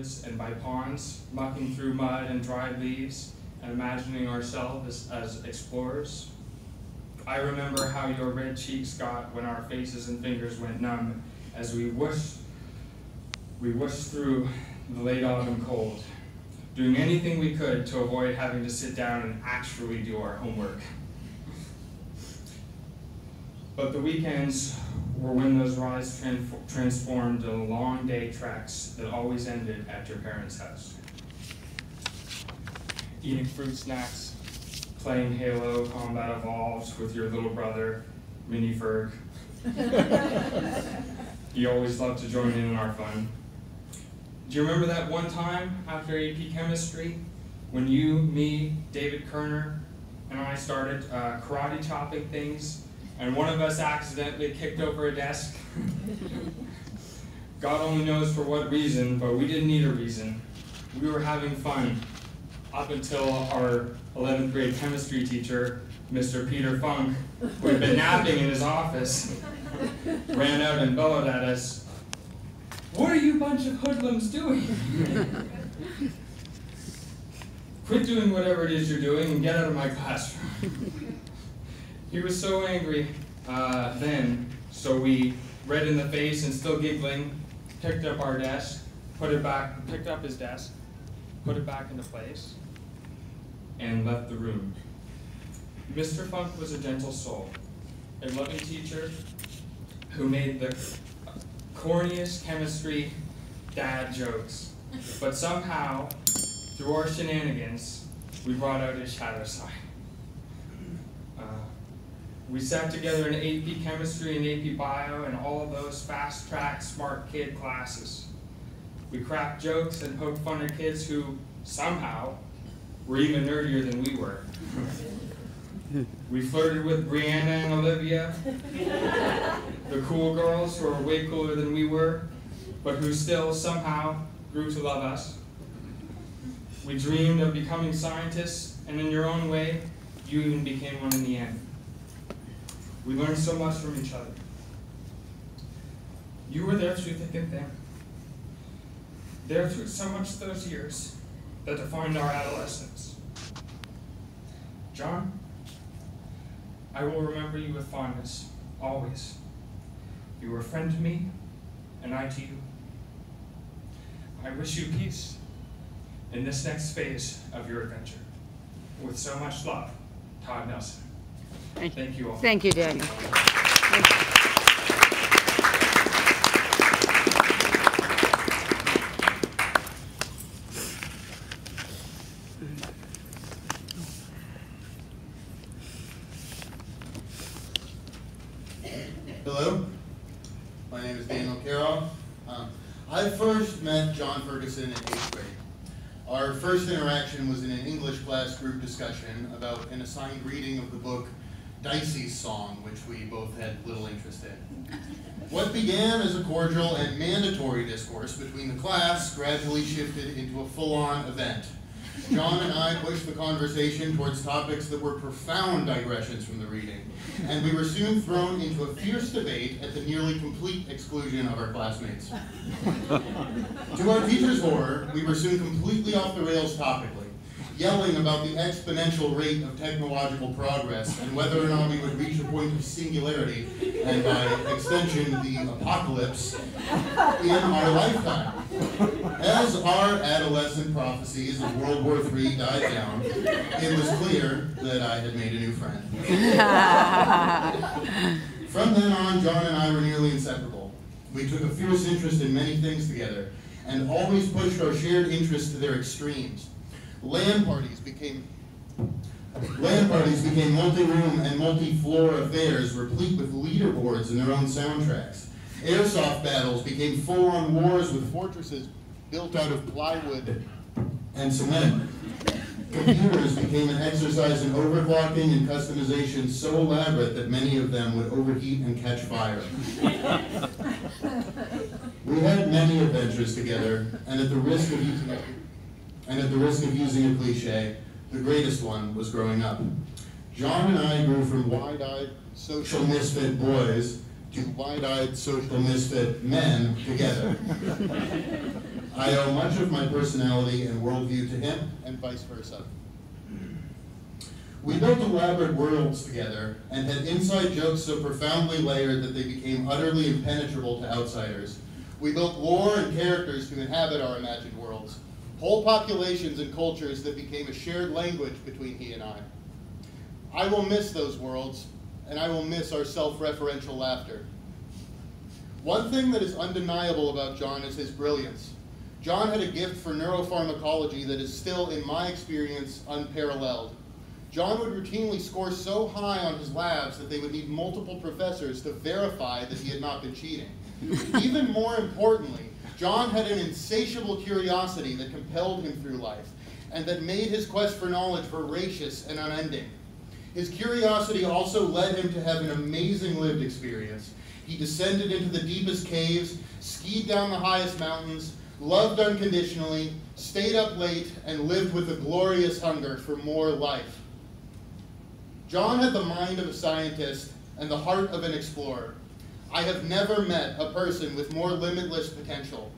woods and by ponds, mucking through mud and dried leaves, and imagining ourselves as explorers. I remember how your red cheeks got when our faces and fingers went numb as we whooshed through the late autumn cold, doing anything we could to avoid having to sit down and actually do our homework. But the weekends were when those rides transformed into long day treks that always ended at your parents' house. Eating fruit snacks, playing Halo Combat Evolved with your little brother, Mini Ferg. He always loved to join in our fun. Do you remember that one time after AP Chemistry when you, me, David Kerner, and I started karate chopping things, and one of us accidentally kicked over a desk? God only knows for what reason, but we didn't need a reason. We were having fun up until our 11th grade chemistry teacher, Mr. Peter Funk, who had been napping in his office, ran out and bellowed at us, "What are you bunch of hoodlums doing? Quit doing whatever it is you're doing and get out of my classroom." He was so angry then, so we, red in the face and still giggling, picked up our desk, picked up his desk, put it back into place, and left the room. Mr. Funk was a gentle soul, a loving teacher who made the corniest chemistry dad jokes, but somehow, through our shenanigans, we brought out his shadow side. We sat together in AP Chemistry and AP Bio and all of those fast-track smart kid classes. We cracked jokes and poked fun at kids who, somehow, were even nerdier than we were. We flirted with Brianna and Olivia, the cool girls who are way cooler than we were, but who still somehow grew to love us. We dreamed of becoming scientists, and in your own way, you even became one in the end. We learned so much from each other. You were there through thick and thin, there through so much of those years that defined our adolescence. John, I will remember you with fondness, always. You were a friend to me, and I to you. I wish you peace in this next phase of your adventure. With so much love, Todd Nelson. Thank you all. Thank you, Daniel. Thank you. Hello, my name is Daniel Kairoff. I first met John Ferguson in 8th grade. Our first interaction was in an English class group discussion about an assigned reading of the book Dicey's Song, which we both had little interest in. What began as a cordial and mandatory discourse between the class gradually shifted into a full-on event. John and I pushed the conversation towards topics that were profound digressions from the reading, and we were soon thrown into a fierce debate at the nearly complete exclusion of our classmates. To our teacher's horror, we were soon completely off the rails topically, yelling about the exponential rate of technological progress and whether or not we would reach a point of singularity, and by extension, the apocalypse, in our lifetime. As our adolescent prophecies of World War III died down, it was clear that I had made a new friend. From then on, John and I were nearly inseparable. We took a fierce interest in many things together, and always pushed our shared interests to their extremes. LAN parties became multi-room and multi-floor affairs replete with leaderboards and their own soundtracks. Airsoft battles became full-on wars with fortresses built out of plywood and cement. Computers became an exercise in overclocking and customization so elaborate that many of them would overheat and catch fire. We had many adventures together, and at the risk of using a cliche, the greatest one was growing up. John and I grew from wide-eyed social misfit boys to wide-eyed social misfit men together. I owe much of my personality and worldview to him, and vice versa. We built elaborate worlds together and had inside jokes so profoundly layered that they became utterly impenetrable to outsiders. We built lore and characters to inhabit our imagined worlds, whole populations and cultures that became a shared language between he and I. I will miss those worlds, and I will miss our self-referential laughter. One thing that is undeniable about John is his brilliance. John had a gift for neuropharmacology that is still, in my experience, unparalleled. John would routinely score so high on his labs that they would need multiple professors to verify that he had not been cheating. Even more importantly, John had an insatiable curiosity that compelled him through life, and that made his quest for knowledge voracious and unending. His curiosity also led him to have an amazing lived experience. He descended into the deepest caves, skied down the highest mountains, loved unconditionally, stayed up late, and lived with a glorious hunger for more life. John had the mind of a scientist and the heart of an explorer. I have never met a person with more limitless potential.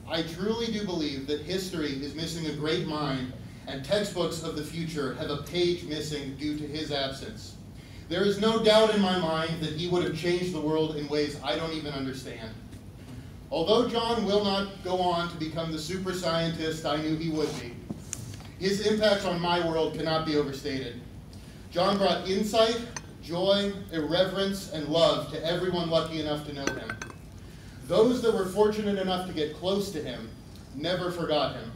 I truly do believe that history is missing a great mind, and textbooks of the future have a page missing due to his absence. There is no doubt in my mind that he would have changed the world in ways I don't even understand. Although John will not go on to become the super scientist I knew he would be, his impact on my world cannot be overstated. John brought insight, joy, irreverence, and love to everyone lucky enough to know him. Those that were fortunate enough to get close to him never forgot him.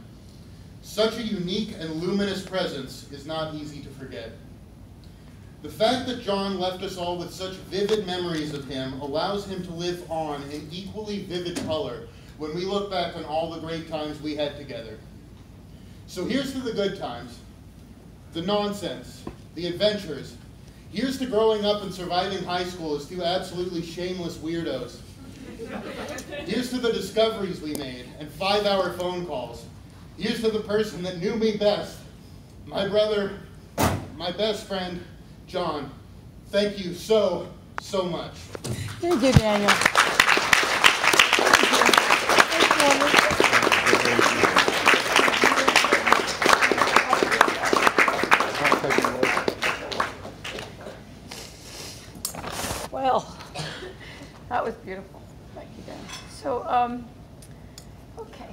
Such a unique and luminous presence is not easy to forget. The fact that John left us all with such vivid memories of him allows him to live on in equally vivid color when we look back on all the great times we had together. So here's to the good times, the nonsense, the adventures. Here's to growing up and surviving high school as two absolutely shameless weirdos. Here's to the discoveries we made and 5-hour phone calls. Here's to the person that knew me best, my brother, my best friend, John. Thank you so much. Thank you, Daniel. Well, that was beautiful. Thank you, Dan. So, okay,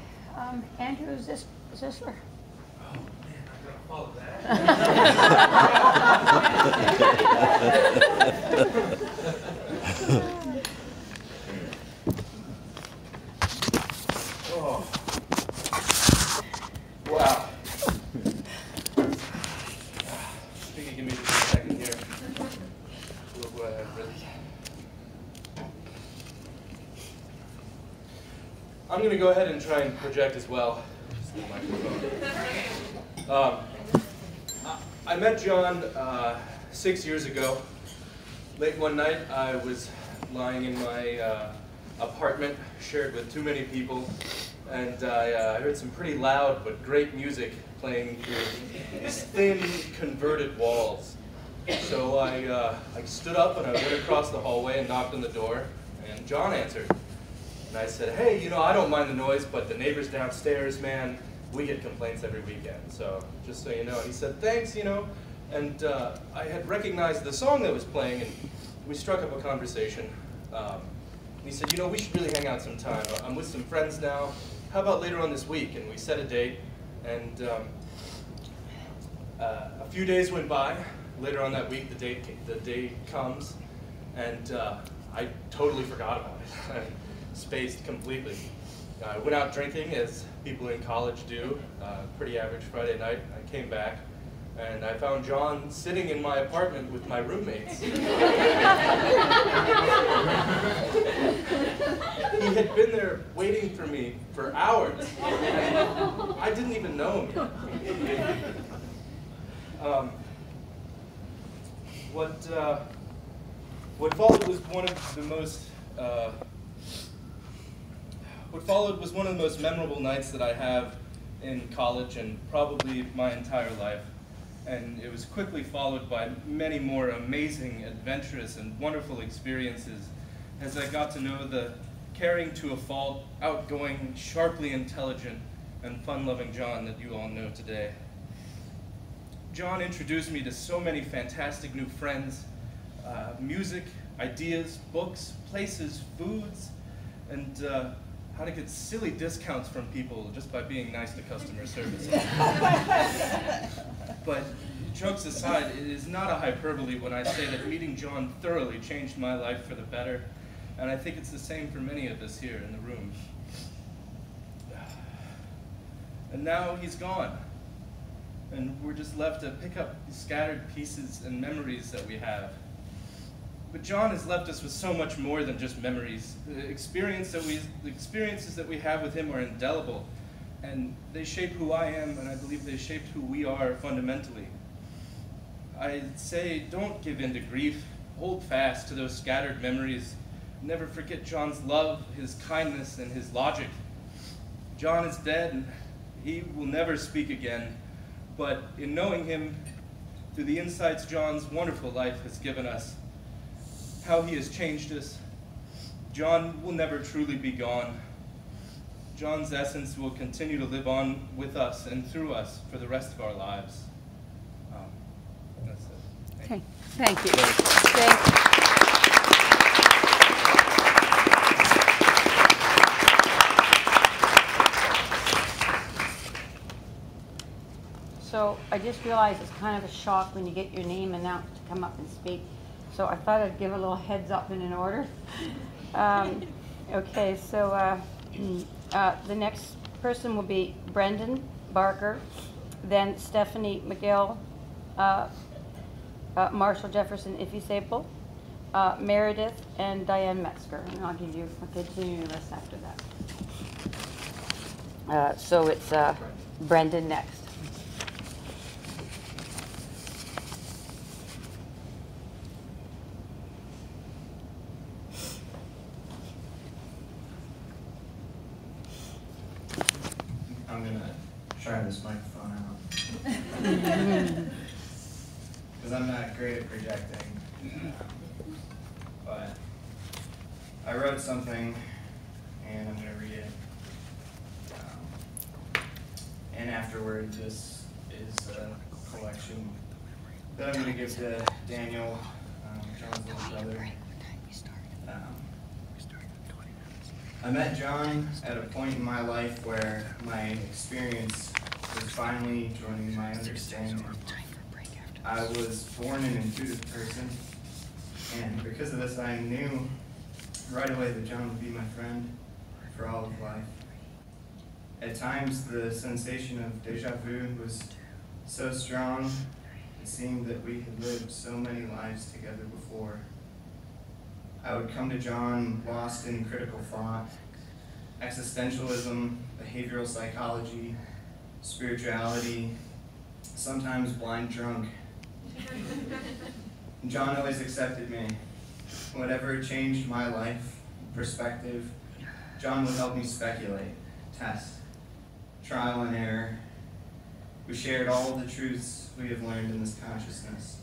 Andrew, is this sisler? Oh man, I gotta follow that. Oh. Wow. I think you give me just a second here. Look what I have written. I'm going to go ahead and try and project as well. Just the microphone. I met John 6 years ago. Late one night, I was lying in my apartment, shared with too many people, and I heard some pretty loud but great music playing through these thin, converted walls. So I stood up and I went across the hallway and knocked on the door, and John answered. And I said, hey, you know, I don't mind the noise, but the neighbors downstairs, man, we get complaints every weekend, so just so you know. And he said, thanks, you know, and I had recognized the song that was playing, and we struck up a conversation. And he said, you know, we should really hang out sometime. I'm with some friends now. How about later on this week? And we set a date, and a few days went by. Later on that week, the day comes, and I totally forgot about it. Spaced completely. I went out drinking, as people in college do, pretty average Friday night. I came back, and I found John sitting in my apartment with my roommates. He had been there waiting for me for hours, and I didn't even know him yet. What followed was one of the most memorable nights that I have in college and probably my entire life. And it was quickly followed by many more amazing, adventurous, and wonderful experiences as I got to know the caring to a fault, outgoing, sharply intelligent, and fun-loving John that you all know today. John introduced me to so many fantastic new friends, music, ideas, books, places, foods, and how to get silly discounts from people just by being nice to customer service. But jokes aside, it is not a hyperbole when I say that meeting John thoroughly changed my life for the better, and I think it's the same for many of us here in the room. And now he's gone, and we're just left to pick up the scattered pieces and memories that we have. But John has left us with so much more than just memories. The experiences that we have with him are indelible, and they shape who I am, and I believe they shaped who we are fundamentally. I say, don't give in to grief. Hold fast to those scattered memories. Never forget John's love, his kindness, and his logic. John is dead, and he will never speak again. But in knowing him, through the insights John's wonderful life has given us, how he has changed us, John will never truly be gone. John's essence will continue to live on with us and through us for the rest of our lives. That's it. Okay, thank you. Thank you. So I just realized it's kind of a shock when you get your name announced to come up and speak. So I thought I'd give a little heads up in an order. Okay, so the next person will be Brendon Barker, then Stephanie McGill, Marshall Jefferson Ifisapel, Meredith, and Diane Metzger. And I'll continue the list after that. So it's Brendon next. I'm gonna try this microphone out. Because I'm not great at projecting. But I wrote something, and I'm gonna read it. And afterward, this is a collection that I'm gonna give to Daniel, John's little brother. I met John at a point in my life where my experience was finally joining my understanding. I was born an intuitive person, and because of this, I knew right away that John would be my friend for all of life. At times, the sensation of deja vu was so strong, it seemed that we had lived so many lives together before. I would come to John lost in critical thought, existentialism, behavioral psychology, spirituality, sometimes blind drunk. John always accepted me. Whatever changed my life, perspective, John would help me speculate, test, trial and error. We shared all the truths we have learned in this consciousness.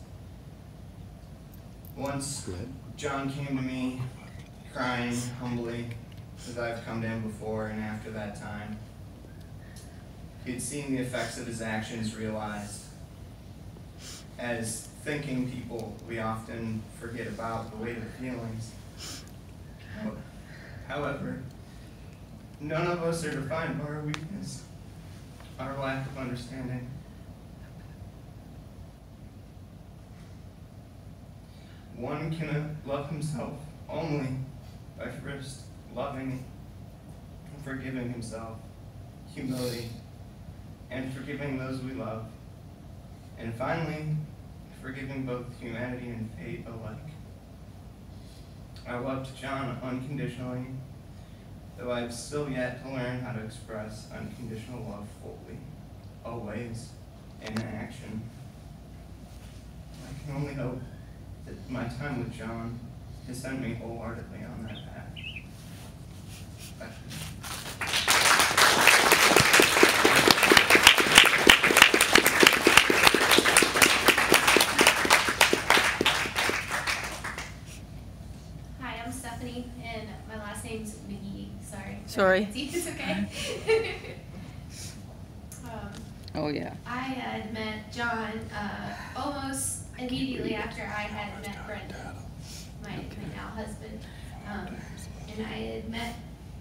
Once, John came to me crying humbly, as I've come to him before and after that time. He'd seen the effects of his actions realized. As thinking people, we often forget about the weight of feelings. However, none of us are defined by our weakness, our lack of understanding. One can love himself only by first loving and forgiving himself, humility, and forgiving those we love, and finally, forgiving both humanity and fate alike. I loved John unconditionally, though I have still yet to learn how to express unconditional love fully, always, in action. I can only hope that my time with John has sent me wholeheartedly on that path. Hi, I'm Stephanie, and my last name's McGee. Sorry. It's okay. Oh, yeah. I had met John almost immediately after I had met Brendon, my now husband. And I had met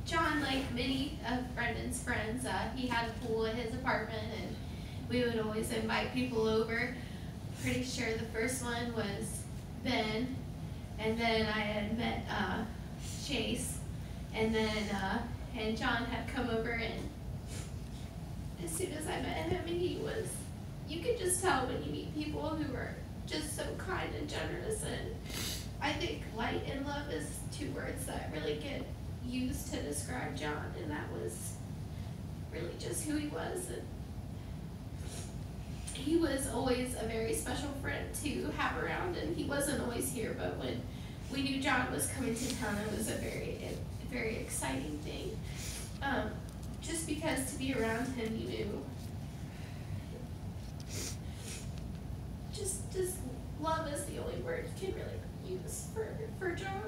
John like many of Brendon's friends. He had a pool at his apartment, and we would always invite people over. Pretty sure the first one was Ben, and then I had met Chase, and then and John had come over, and as soon as I met him, he was, you could just tell when you meet people who are just so kind and generous. And I think light and love is two words that really get used to describe John, and that was really just who he was. And he was always a very special friend to have around, and he wasn't always here, but when we knew John was coming to town, it was a very exciting thing. Just because to be around him, you knew, just love is the only word you can really use for John.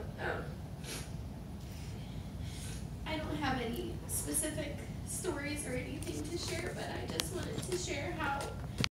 I don't have any specific stories or anything to share, but I just wanted to share how